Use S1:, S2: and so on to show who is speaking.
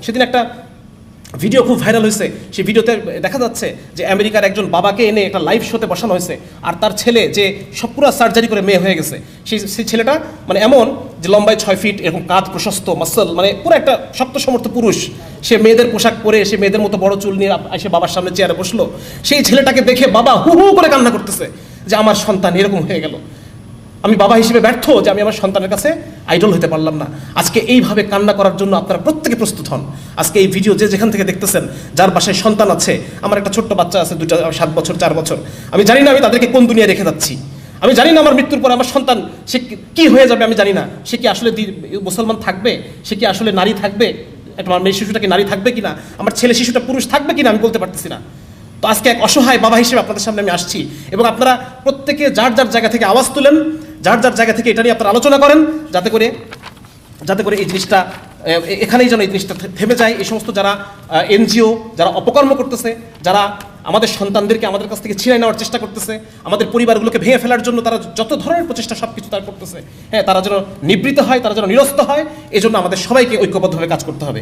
S1: সেদিন একটা ভিডিও খুব ভাইরাল হয়েছে। সেই ভিডিওতে দেখা যাচ্ছে যে আমেরিকার একজন বাবাকে এনে একটা লাইভ শোতে বসানো হয়েছে, আর তার ছেলে যে সব পুরো সার্জারি করে মেয়ে হয়ে গেছে, সেই ছেলেটা মানে এমন যে লম্বায় 6 ফিট, এরকম কাঁধ প্রশস্ত, মাসল, মানে পুরো একটা শক্ত সমর্থ পুরুষ। সে মেয়েদের পোশাক পরে, সে মেয়েদের মতো বড় চুল নিয়ে এসে বাবার সামনে চেয়ারে বসলো। সেই ছেলেটাকে দেখে বাবা হু হু করে কান্না করতেছে যে আমার সন্তান এরকম হয়ে গেল, আমি বাবা হিসেবে ব্যর্থ যে আমি আমার সন্তানের কাছে আইডল হতে পারলাম না। আজকে এইভাবে কান্না করার জন্য আপনারা প্রত্যেকে প্রস্তুত হন। আজকে এই ভিডিও যে যেখান থেকে দেখতেছেন, যার বাসায় সন্তান আছে, আমার একটা ছোট্ট বাচ্চা আছে, 7 বছর 4 বছর, আমি জানি না আমি তাদেরকে কোন দুনিয়ায় রেখে যাচ্ছি। আমি জানি না আমার মৃত্যুর পর আমার সন্তান সে কি হয়ে যাবে, আমি জানি না। সে কি আসলে মুসলমান থাকবে, সে কি আসলে নারী থাকবে, একটা মেয়ে শিশুটা কি নারী থাকবে কিনা, আমার ছেলে শিশুটা পুরুষ থাকবে কিনা, আমি বলতে পারতেছি না। তো আজকে এক অসহায় বাবা হিসেবে আপনাদের সামনে আমি আসছি, এবং আপনারা প্রত্যেকে যার যার জায়গা থেকে আওয়াজ তুলেন, যার যার জায়গা থেকে এটা নিয়ে আপনারা আলোচনা করেন, যাতে করে এই জিনিসটা এখানেই যেন এই জিনিসটা থেমে যায়। এই সমস্ত যারা এনজিও, যারা অপকর্ম করতেছে, যারা আমাদের সন্তানদেরকে আমাদের কাছ থেকে ছিনিয়ে নেওয়ার চেষ্টা করতেছে, আমাদের পরিবারগুলোকে ভেঙে ফেলার জন্য তারা যত ধরনের প্রচেষ্টা সব কিছু তারা করতেছে, হ্যাঁ, তারা যেন নিবৃত্ত হয়, তারা যেন নিরস্ত হয়। এজন্য আমাদের সবাইকে ঐক্যবদ্ধভাবে কাজ করতে হবে।